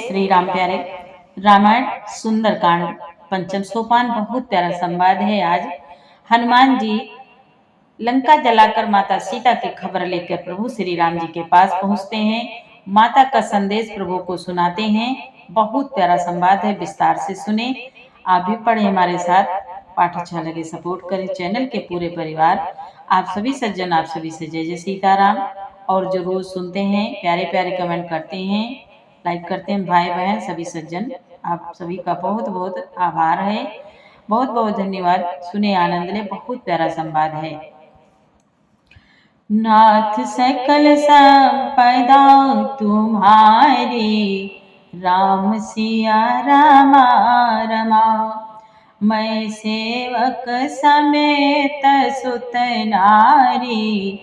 श्री राम प्यारे। रामायण सुंदरकांड पंचम सोपान बहुत प्यारा संवाद है। आज हनुमान जी लंका जलाकर माता सीता की खबर लेकर प्रभु श्री राम जी के पास पहुंचते हैं। माता का संदेश प्रभु को सुनाते हैं। बहुत प्यारा संवाद है, विस्तार से सुने। आप भी पढ़े हमारे साथ। पाठ अच्छा लगे सपोर्ट करें। चैनल के पूरे परिवार, आप सभी सज्जन, आप सभी से जय जय सीताराम। और जो रोज सुनते हैं, प्यारे प्यारे कमेंट करते हैं, लाइक करते हैं, भाई बहन सभी सज्जन, आप सभी का बहुत बहुत आभार है। बहुत बहुत धन्यवाद। सुने आनंद ले। बहुत प्यारा संवाद है। नाथ सकल संपदा तुम्हारी, राम सिया रामा रमा। मैं सेवक समेत सुत नारी,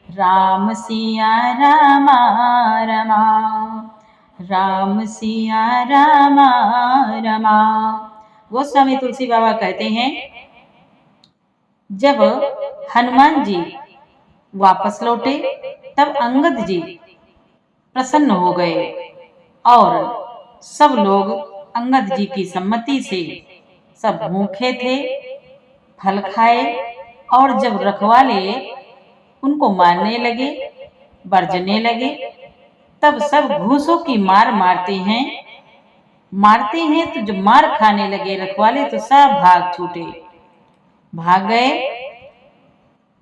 राम सिया रामा रमा। राम सिया रामा रमा। गोस्वामी तुलसी बाबा कहते हैं, जब हनुमान जी वापस लौटे तब अंगद जी प्रसन्न हो गए और सब लोग अंगद जी की सम्मति से सब भूखे थे, फल खाए। और जब रखवाले उनको मारने लगे, बरजने लगे, तब सब घूसों की मार मारते हैं तो जब मार खाने लगे रखवाले तो सब भाग गए।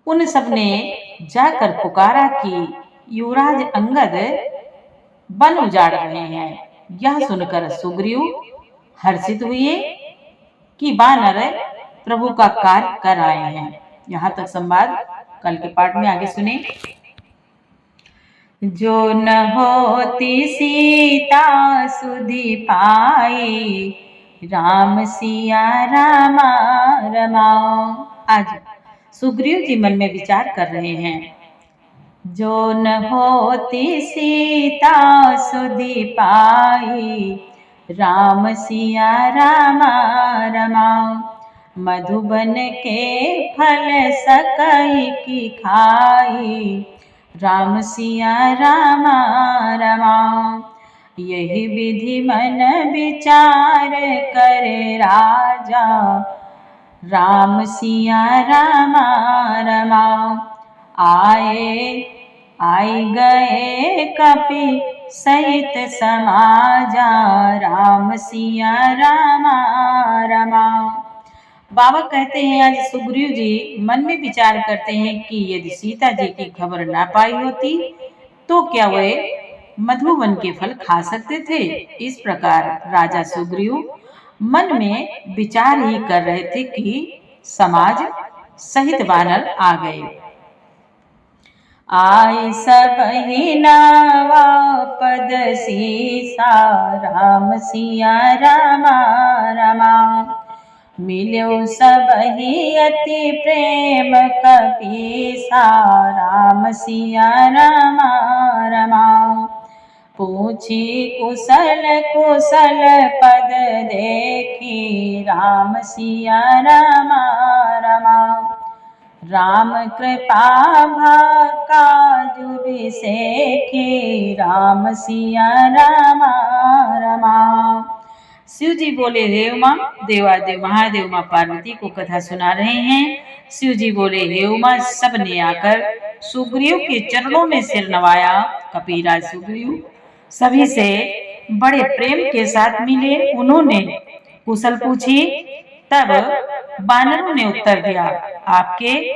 उन सब ने जाकर पुकारा कि युवराज अंगद वन उजाड़ रहे हैं। यह सुनकर सुग्रीव हर्षित हुए कि वानर प्रभु का कार्य कर आए हैं। यहाँ तक संवाद। कल के पाठ में आगे सुने। जो न होती सीता सुधि पाई, राम सिया रामा रमाओ। आज सुग्रीव जी मन में विचार कर रहे हैं, जो न होती सीता सुधि पाई, राम सिया रामा रमाओ। मधुबन के फल सकई की खाई, राम सिया रामा रमाओ। यही विधि मन विचार करे राजा, राम सिया रामा रमाओ। आई गए कपि सहित समाजा, राम सिया रामा रमाओ। बाबा कहते हैं, आज सुग्रीव जी मन में विचार करते हैं कि यदि सीता जी की खबर ना पाई होती तो क्या वे मधुवन के फल खा सकते थे। इस प्रकार राजा सुग्रीव मन में विचार ही कर रहे थे कि समाज सहित वानर आ गए। आई सब ही नावा पद सीसा, राम सिया रामा रमा। मिलो सब ही अति प्रेम कपीसा, राम सिया रामा रमा। पूछी कुशल कुशल पद देखी, राम सिया रामा रमा। राम कृपा काजु बिसेखी, राम सिया रामा रमा। शिव जी बोले, हे उमा, देवादेव महादेव माँ पार्वती को कथा सुना रहे हैं। शिव जी बोले, हे उमा, सब ने आकर सुग्रीव के चरणों में सिर नवाया। कपीराज सुग्रीव सभी से बड़े प्रेम के साथ मिले। उन्होंने कुशल पूछी, तब वानरों ने उत्तर दिया, आपके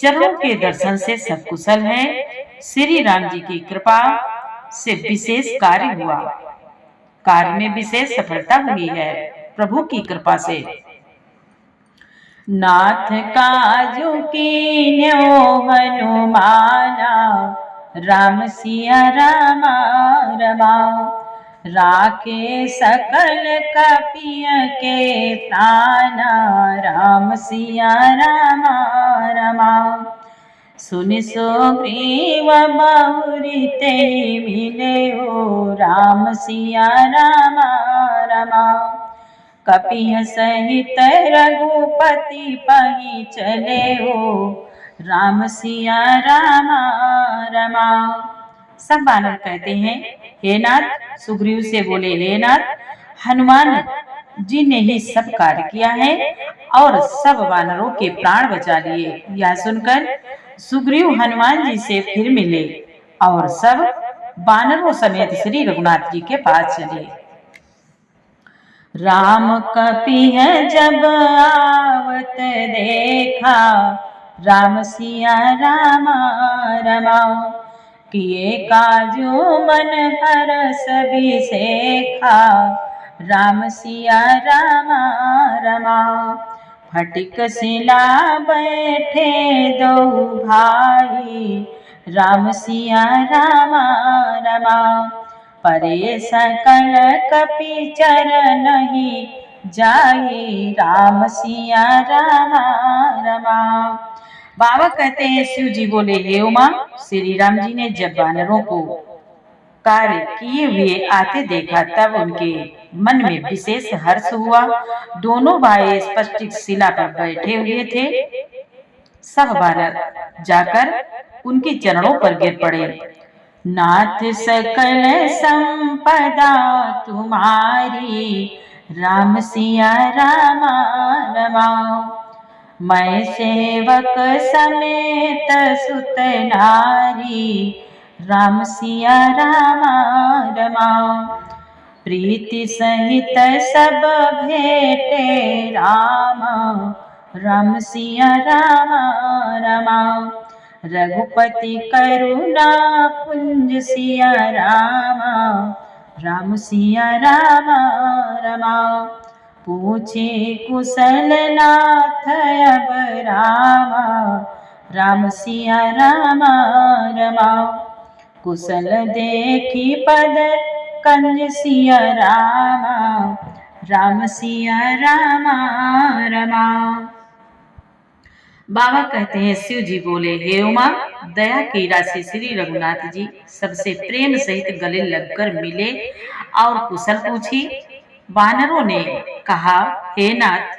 चरणों के दर्शन से सब कुशल है। श्री राम जी की कृपा से विशेष कार्य हुआ, कार्य में विशेष सफलता हुई है प्रभु की कृपा से। नाथ काजू कीन्यो हनुमाना, राम सिया रामा रमा। राखे सकल कपिय के प्राणा, राम सिया रामा रमा। सुनि सुग्रीव बहुरी ते मिले हो, राम सिया रामा रमा। कपिह सहित रघुपति पहि चले हो, राम सिया रामा रमा। सब वानर कहते हैं, हे नाथ, सुग्रीव से बोले, हे नाथ, हनुमान जी ने ही सब कार्य किया है और सब वानरों के प्राण बचा लिए। यह सुनकर सुग्रीव हनुमान जी से फिर मिले और सब वानरों समेत श्री रघुनाथ जी के पास चले। राम कपिह जब आवत देखा, राम सिया रामा रमाओ, किए काजू मन हरस बिसेखा, राम सिया रामा रमाओ। फटिक शिला बैठे दो भाई, राम सिया रामा रमाओ, परे सकल कपि चरनहि जाई, राम सिया रामा रमाओ। बाबा कहते हैं, शिव जी बोले, हे उमा, श्री राम जी ने जब वानरों को कार्य किए हुए आते देखा तब उनके मन में विशेष हर्ष हुआ। दोनों भाई स्पष्ट शिला पर बैठे हुए थे। सब वानर जाकर उनके चरणों पर गिर पड़े। नाथ सकल संपदा तुम्हारी, राम सिया रामा रमाओ, मैं सेवक समेत सुत नारी, राम सिया रामा रमाओ, प्रीति सहित सब भेटे रामा, राम सिया रामा रमाओ, रघुपति करुणा पुंज सिया रामा, राम सिया रामा रमाओ, पूछे कुशल नाथ अब रामा, राम सिया रामा रमाओ, कुशल देखी पद कंज सिया रामा, राम सिया रामा रमाओ। बाबा कहते हैं, शिव जी बोले, हे उमा, दया की राशि श्री रघुनाथ जी सबसे प्रेम सहित गले लगकर मिले और कुशल पूछी। वानरों ने कहा, हे नाथ,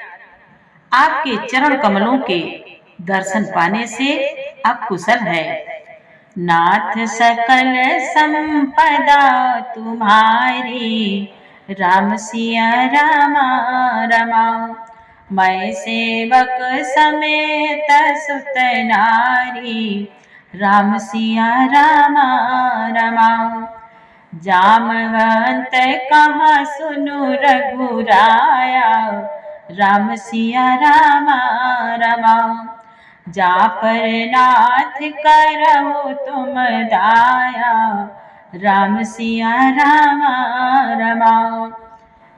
आपके चरण कमलों के दर्शन पाने से अब कुशल है। नाथ सकल संपदा तुम्हारी, राम सिया रामा रमाओ, मैं सेवक समेत सुत नारी, राम सिया रामा रमाओ, जामवंत कहा सुनु रघुराया, राम सिया रामा रमाओ, जा पर नाथ करहु तुम दाया, राम सिया रामा रमाओ,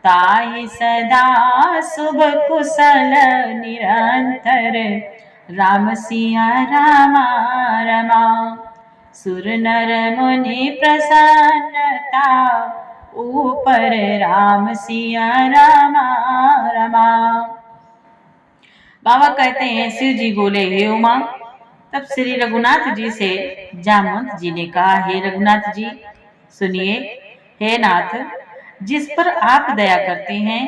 ताहि सदा शुभ कुशल निरंतर, राम सिया रामा रमाओ, सुर नर मुनि प्रसन्नता ऊपर, राम सिया रामा रमाओ। बाबा कहते हैं, शिव जी बोले, हे उमा, तब श्री रघुनाथ जी से जामवंत जी ने कहा, हे रघुनाथ जी सुनिए, हे नाथ, जिस पर आप दया करते हैं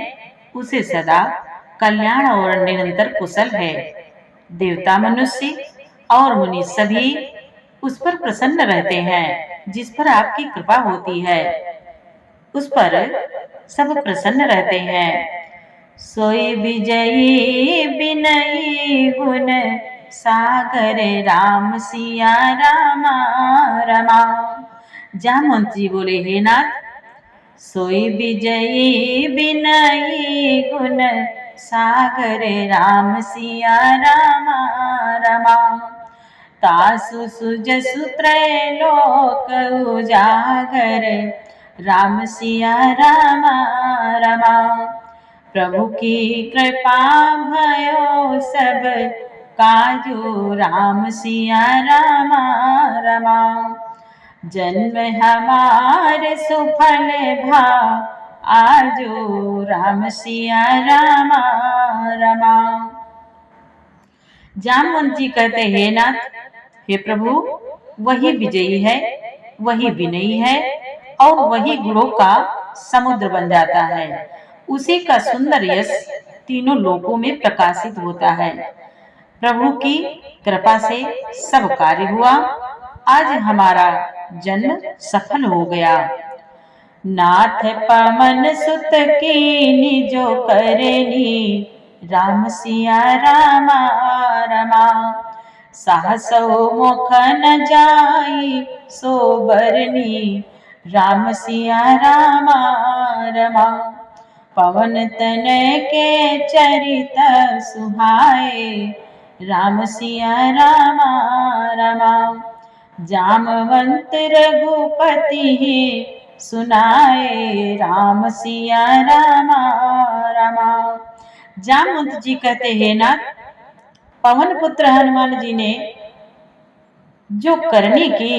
उसे सदा कल्याण और निरंतर कुशल है। देवता, मनुष्य और मुनि सभी उस पर प्रसन्न रहते हैं। जिस पर आपकी कृपा होती है उस पर सब प्रसन्न रहते हैं। सोई विजयी विनयी गुण सागर, राम सिया रामा रमाओ। जामवंत जी बोले, हे नाथ, सोई विजयी विनयी गुण सागर, राम सिया रामा रमाओ, तासु सुजसु त्रैलोक उजागर, राम सिया रामा रमाओ, प्रभु की कृपा भयो सब काजू, राम सिया रामा रमाओ, जन्म हमारे सुफल भा आजो, राम सिया रामा रमाओ। जामवंत जी कहते, हे नाथ, हे प्रभु, वही विजयी है, वही विनयी है और वही गुणों का समुद्र बन जाता है। उसी का सुंदर यश तीनों लोकों में प्रकाशित होता है। प्रभु की कृपा से सब कार्य हुआ। आज हमारा जन्म सफल हो गया। नाथ पवन सुत कीनी जो करनी, राम सिया रामा रमा। सहसो मुख न जाई सो बरनी, राम सिया रामा रमा। पवन तनय के चरित सुहाए, राम सिया रामा रमा। जामवंत रघुपति सुनाए, राम सिया रामा रमा। जामवंत जी कहते हैं ना, पवन पुत्र हनुमान जी ने जो करनी की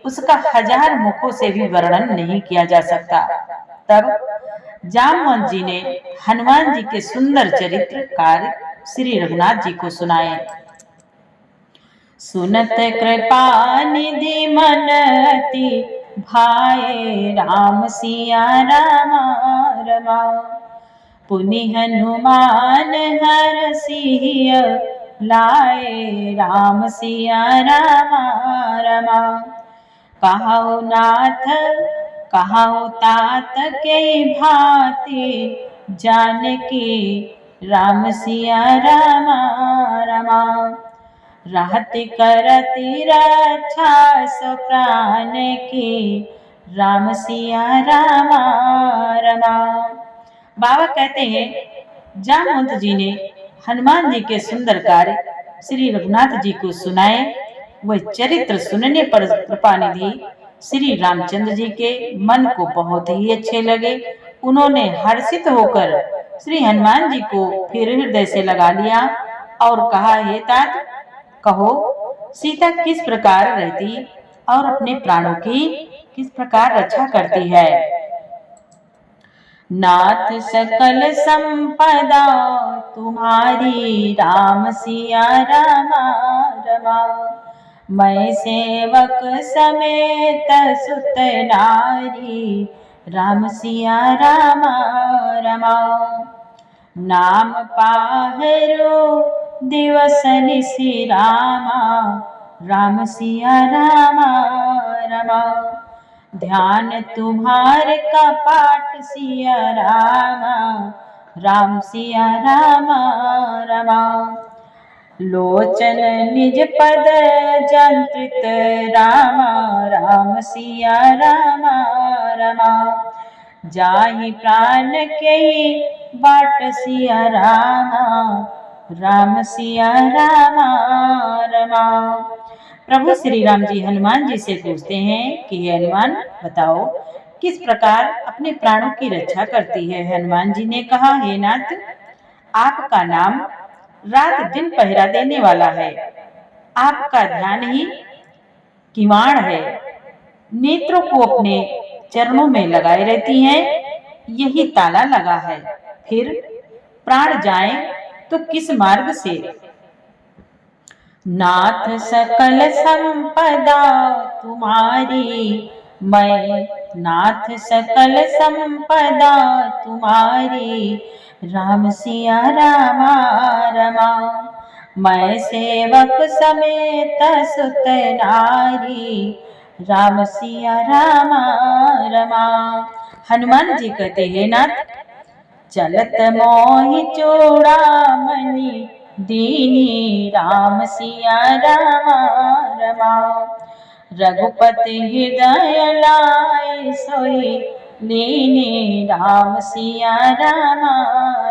उसका 1000 मुखों से भी वर्णन नहीं किया जा सकता। तब जामवंत जी ने हनुमान जी के सुंदर चरित्र कार्य श्री रघुनाथ जी को सुनाए। सुनत कृपा निधि मन अति भाए, राम सिया रामा रमा। पुनि हनुमान हर सिय लाए, राम सिया रामा रमा। कहो नाथ कहो तात के भांति, जानकी राम सिया रामा रमा। रहति करति रक्षा सो प्राण की, राम सिया रामा रमा। बाबा कहते हैं जामवंत जी ने हनुमान जी के सुंदर कार्य श्री रघुनाथ जी को सुनाए। वह चरित्र सुनने पर कृपा निधि श्री रामचंद्र जी के मन को बहुत ही अच्छे लगे। उन्होंने हर्षित होकर श्री हनुमान जी को फिर हृदय से लगा लिया और कहा, हे तात, कहो सीता किस प्रकार रहती और अपने प्राणों की किस प्रकार रक्षा करती है। नाथ सकल संपदा तुम्हारी, राम सिया रामा रमा। मैं सेवक समेत सुत नारी, राम सिया रामा रमा। नाम पाहरो दिवस निशि रामा, राम सिया रामा रमा। ध्यान तुम्हारे का पाठ सिया रामा, राम सिया रामा रमा। लोचन निज पद जंत्रित रामा, राम सिया रामा रमा। जाहि प्राण के बाट सिया रामा, राम सिया रामा रमा। प्रभु श्री राम जी हनुमान जी से पूछते हैं कि हे हनुमान, बताओ किस प्रकार अपने प्राणों की रक्षा करती है। हनुमान जी ने कहा, हे नाथ, आपका नाम रात दिन पहरा देने वाला है। आपका ध्यान ही किवाड़ है। नेत्रों को अपने चरणों में लगाए रहती हैं, यही ताला लगा है। फिर प्राण जाए तो किस मार्ग से। नाथ सकल संपदा तुम्हारी, मैं नाथ सकल संपदा तुम्हारी, राम सिया रामा रमा। मैं सेवक समेत सुत नारी, राम सिया रामा रमा। हनुमान जी कहते हैं, नाथ, चलत मोहि चूड़ामणि दीनी, राम सिया रामा रमा। रघुपति हृदय लाए सोई लीनी, राम सिया रामा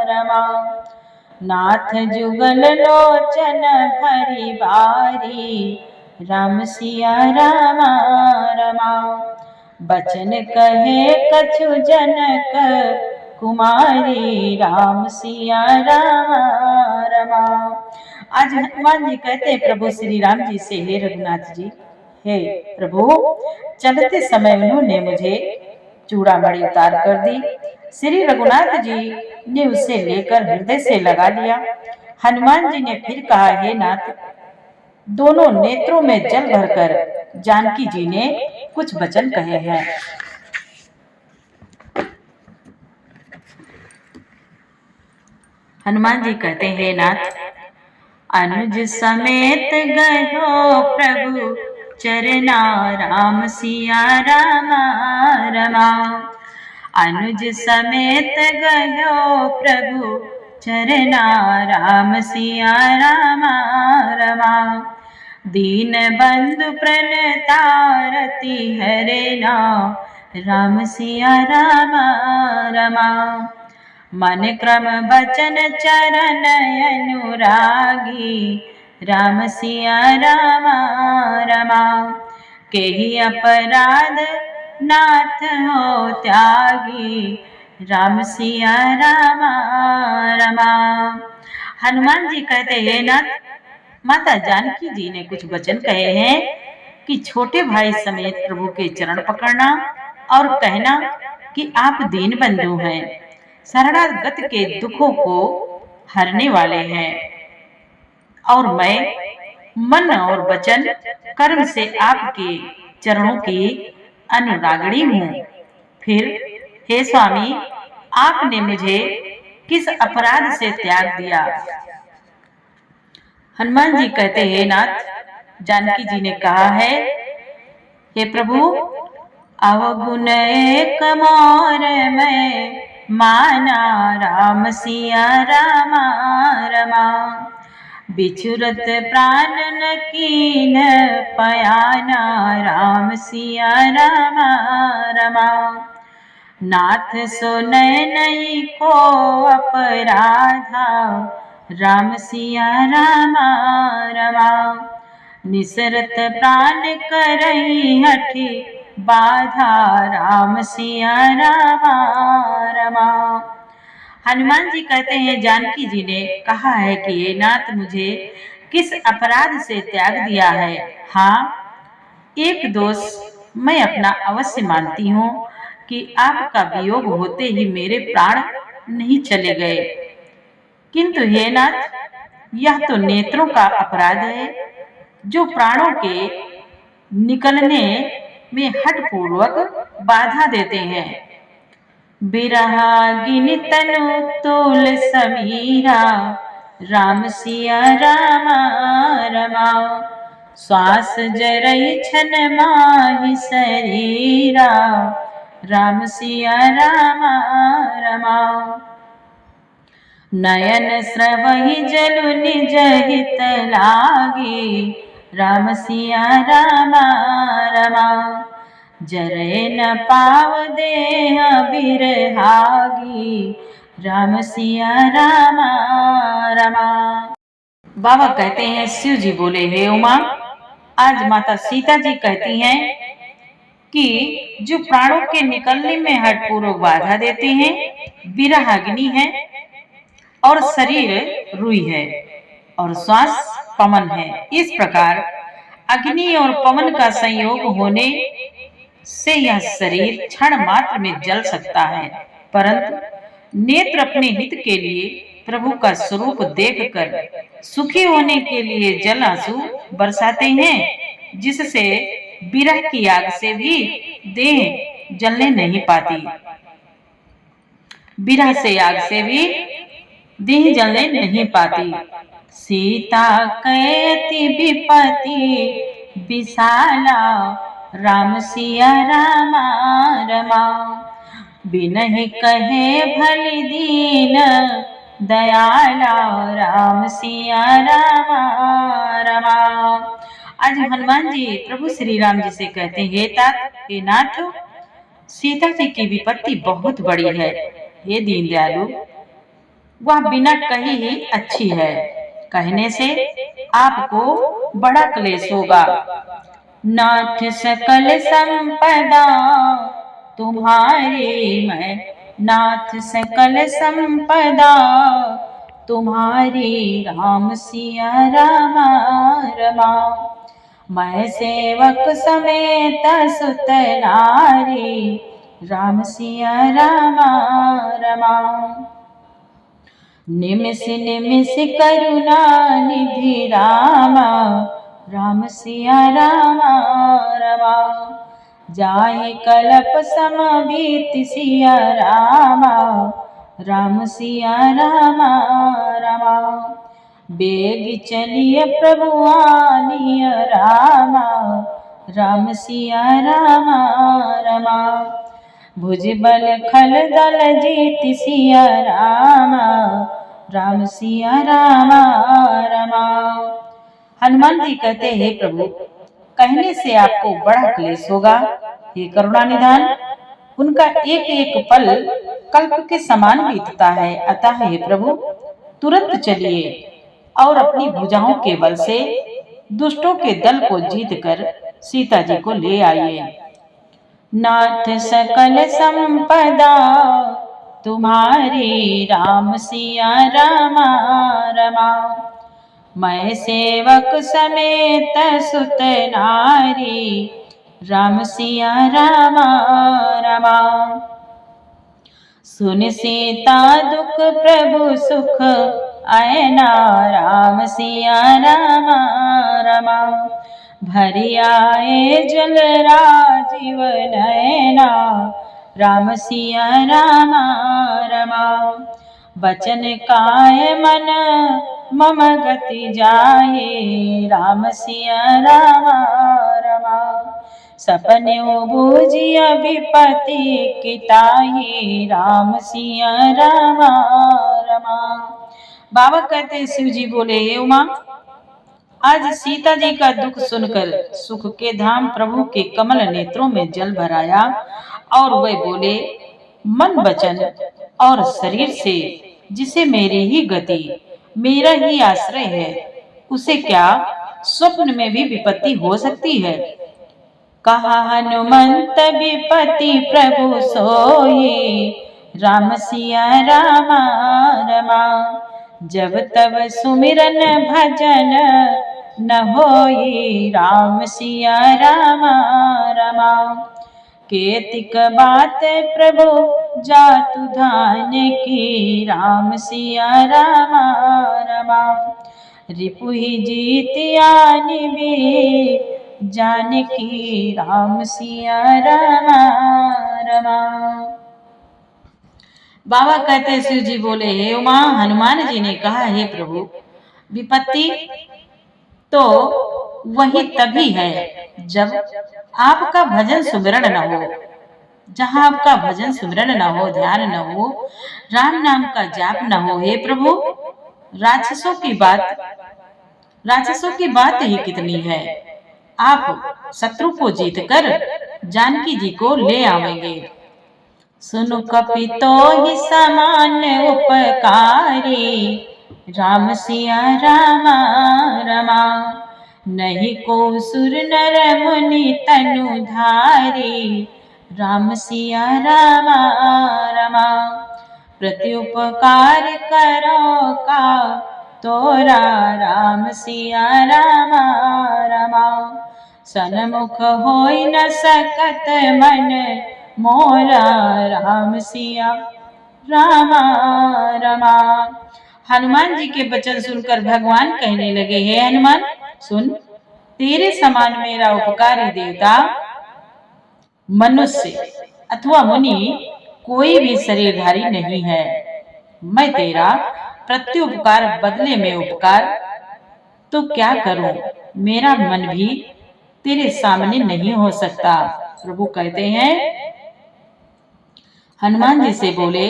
रमा। नाथ जुगल लोचन भरी बारी, राम सिया रामा रमा। बचन कहे कछु जनक कुमारी, राम सिया रामा रमा। आज हनुमान जी कहते हैं प्रभु श्री राम जी से, हे रघुनाथ जी, हे प्रभु, चलते समय उन्होंने मुझे चूड़ामणि उतार कर दी। श्री रघुनाथ जी ने उसे लेकर हृदय से लगा लिया। हनुमान जी ने फिर कहा, हे नाथ, दोनों नेत्रों में जल भरकर जानकी जी ने कुछ वचन कहे हैं। हनुमान जी कहते हैं, नाथ, अनुज समेत गयो प्रभु चरना राम सिया रामा रमा। अनुज समेत गयो प्रभु चरना राम सिया रामा रमा। दीन बंधु प्रणतारति हरे ना राम सिया रामा रमा। मन क्रम बचन चरण अनुरागी राम सिया रामा रमा। केहि अपराध नाथ हो त्यागी राम सिया रामा रमा। हनुमान जी कहते हैं नाथ, माता जानकी जी ने कुछ वचन कहे हैं कि छोटे भाई समेत प्रभु के चरण पकड़ना और कहना कि आप दीन बंधु हैं, शरणागत के दुखों को हरने वाले हैं, और मैं मन और वचन कर्म से आपके चरणों की अनुरागणी हूँ। फिर हे स्वामी, आपने मुझे किस अपराध से त्याग दिया? हनुमान जी कहते हैं नाथ, जानकी जी ने कहा है, हे प्रभु, अवगुण एक मोर में माना राम सिया रामा रमा। बिछुरत प्राण न कीन पयाना राम सिया रामा रमा। नाथ सुनय नहीं को अपराधा राम सिया रामा रमा। निसरत प्राण करई हठि बाधा राम सिया रामा रमा। हनुमान जी कहते हैं, जानकी जी ने कहा है कि ये नाथ, मुझे किस अपराध से त्याग दिया है? हाँ, एक दोष मैं अपना अवश्य मानती हूँ कि आपका वियोग होते ही मेरे प्राण नहीं चले गए, किंतु हे नाथ, यह तो नेत्रों का अपराध है जो प्राणों के निकलने में हठपूर्वक बाधा देते हैं। बिरहागिनी तनु तोल समीरा राम सिया रामा रमा। श्वास जरई छन माहि शरीरा राम सिया रामा रमा। नयन स्रवहि जलु निज हित लागी राम सिया रामा रमा। जरे न पाव देह बिरहागी राम सिया रामा रमा। बाबा कहते हैं, शिव जी बोले, हे उमा, आज माता सीता जी कहती हैं कि जो प्राणों के निकलने में हठपूर्वक बाधा देते हैं, बिरहाग्नि है, और शरीर रुई है, और श्वास पवन है। इस प्रकार अग्नि और पवन का संयोग होने से यह शरीर क्षण मात्र में जल सकता है, परंतु नेत्र अपने हित के लिए प्रभु का स्वरूप देखकर सुखी होने के लिए जल आंसू बरसाते हैं, जिससे विरह की आग से भी देह जलने नहीं पाती। विरह से आग से भी देह जलने नहीं पाती। सीता कैति विपति विशाला राम सिया रामा रमा। बिनहि कहे भली दीन दयाला राम सिया रामा रमा। आज हनुमान जी प्रभु श्री राम जी से कहते हैं, हे तात, हे नाथ, सीता जी की विपत्ति बहुत बड़ी है। हे दीन दयालु, वह बिना कही ही अच्छी है, कहने से आपको बड़ा क्लेश होगा। नाथ सकल संपदा तुम्हारी मैं, नाथ सकल संपदा तुम्हारी राम सिया रामा रमा। मैं सेवक समेत सुत नारी राम सिया रामा रमा। निमिष निमिष करुणा निधि रामा राम सिया रामा रमा। जाहि कल्प समबीत सिया रामा राम सिया रामा रमा। बेग चलिए प्रभु आनिय रामा राम सिया रामा रमा। भुजबल खल दल जीत सिया रामा, राम सिया रामा रमा। हनुमान जी कहते हैं, प्रभु कहने से आपको बड़ा क्लेश होगा। हे करुणा निधान, उनका एक एक पल कल्प के समान बीतता है। अतः हे प्रभु तुरंत चलिए और अपनी भुजाओं के बल से दुष्टों के दल को जीत कर सीता जी को ले आइए। नाथ सकल संपदा तुम्हारी, राम सिया रामा रमा। मैं सेवक समेत सुत नारी, राम सिया रामा रमा। सुन सीता दुख प्रभु सुख आयना, राम सिया रामा रमा। भरी आए जल राजीव नयना, राम सिया रामा रमा। बचन काय मन मम गति जाए, राम सिया रामा रमा। सपने बूझिया विपति किताही, राम सिया रामा रमा। बाबा कहते हैं, शिव जी बोले, हे उमा, आज सीता जी का दुख सुनकर सुख के धाम प्रभु के कमल नेत्रों में जल भराया और वे बोले, मन वचन और शरीर से जिसे मेरी ही गति, मेरा ही आश्रय है, उसे क्या स्वप्न में भी विपत्ति हो सकती है। कहा हनुमंत विपति प्रभु सोई, राम सिया रामा रमा। जब तब सुमिरन भजन न होई, राम सिया रामा रमा। केतिक बात प्रभु जातु धान की, राम सिया रामा रमा। रिपुहि जीतियानि भी जानकी, राम सिया रामा रमा। बाबा कहते शिव जी बोले, हे उमा, हनुमान जी ने कहा, हे प्रभु विपत्ति तो वही तभी है जब आपका भजन सुमिरन न हो। जहाँ आपका भजन सुमिरन न हो, ध्यान न हो, राम नाम का जाप न हो। हे प्रभु राक्षसों की बात ही कितनी है, आप शत्रु को जीतकर जानकी जी को ले आवेंगे। सुनु कपि तो ही समान उपकारी, राम सिया रामा रमा। नहीं को सुर नर मुनि तनु धारी, राम सिया रामा रमा। प्रति उपकार करो का तोरा, राम सिया रामा रमा। सन्मुख होई न सकत मन मोरा, राम सिया रामा रमा। हनुमान जी के वचन सुनकर भगवान कहने लगे, हे हनुमान सुन, तेरे समान मेरा उपकारी देवता, मनुष्य अथवा मुनि कोई भी शरीरधारी नहीं है। मैं तेरा प्रत्युपकार बदले में उपकार तो क्या करूं, मेरा मन भी तेरे सामने नहीं हो सकता। प्रभु कहते हैं, हनुमान जी से बोले,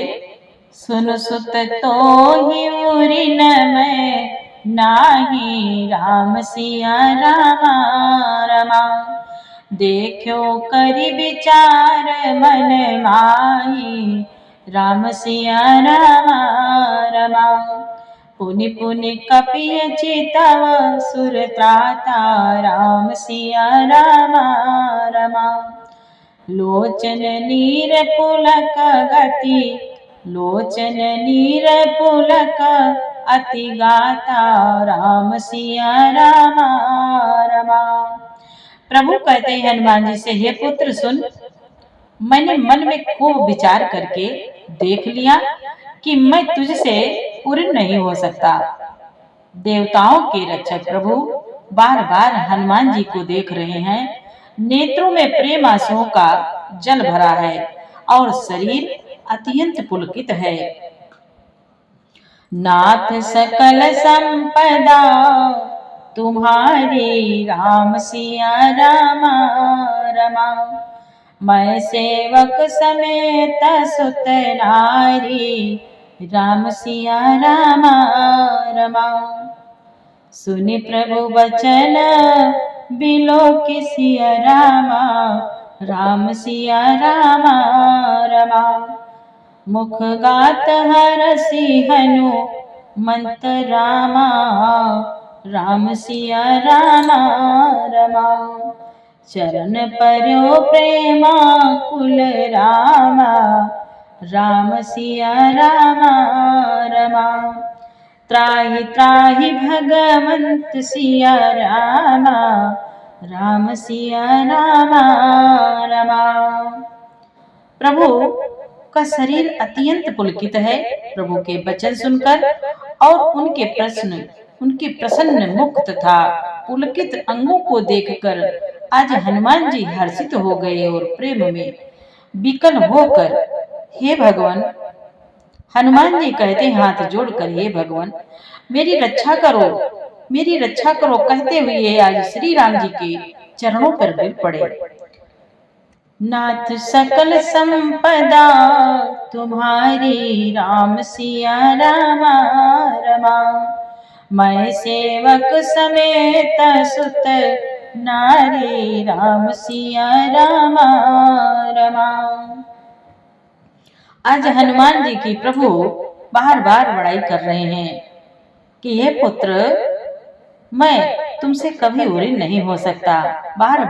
सुन सुत तो ही उरी न मैं नाही, राम सिया रामा रमा। देखो करि विचार मन माही, राम सिया रामा रमा। पुनि पुनि कपि चितव सुर त्राता, राम सिया रामा रमा। लोचन नीर पुलक गति, लोचन नीर पुलक अति गाता, राम सिया रामा रमा। प्रभु कहते हैं हनुमान जी से, हे पुत्र सुन, मैंने मन में खूब विचार करके देख लिया कि मैं तुझसे पूर्ण नहीं हो सकता। देवताओं के रक्षक प्रभु बार बार हनुमान जी को देख रहे हैं। नेत्रों में प्रेम आंसुओं का जल भरा है और शरीर अत्यंत पुलकित है। नाथ सकल संपदा तुम्हारी राम सिया रामा रमाऊं। मैं सेवक समेत सुत नारी राम सिया रामा रमाऊं। सुनि प्रभु वचन बिलो कि सिया रामा राम सिया रामा रमाऊं। मुख गात हरसि हनुमंत रामा राम सिया रामा रमाऊं। चरण पर्यो प्रेमा कुल रामा राम सिया रामा रमाऊं। त्राहि त्राहि भगवंत सिया रामा राम सिया रामा रमाऊं। प्रभु का शरीर अत्यंत पुलकित है। प्रभु के वचन सुनकर और उनके प्रसन्न मुख तथा पुलकित अंगों को देखकर आज हनुमान जी हर्षित हो गए और प्रेम में विकल होकर हे भगवान, हनुमान जी कहते हाथ जोड़कर, हे भगवान मेरी रक्षा करो, मेरी रक्षा करो कहते हुए आज श्री राम जी के चरणों पर गिर पड़े। नाथ सकल संपदा तुम्हारी राम सिया रामा रमाऊं। मैं सेवक समेत सुत नारी राम सिया रामा रमाऊं। आज हनुमान जी की प्रभु बार बार बड़ाई कर रहे हैं कि हे पुत्र, मैं तुमसे कभी उऋण नहीं हो सकता। बार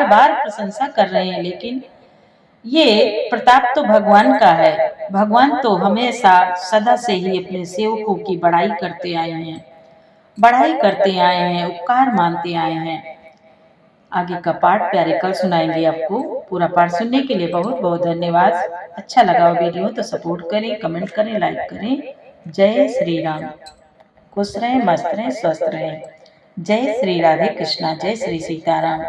बार प्रशंसा कर रहे हैं, लेकिन ये प्रताप तो भगवान का है। भगवान तो हमेशा सदा से ही अपने सेवकों की बड़ाई करते आए हैं, उपकार मानते आए हैं। आगे का पाठ प्यारे कल सुनाएंगे आपको। पूरा पाठ सुनने के लिए बहुत बहुत धन्यवाद। अच्छा लगा हो वीडियो तो सपोर्ट करें, कमेंट करें, लाइक करें। जय श्री राम। खुश रहें, मस्त रहें, स्वस्थ रहें। जय श्री राधे कृष्णा, जय श्री सीताराम।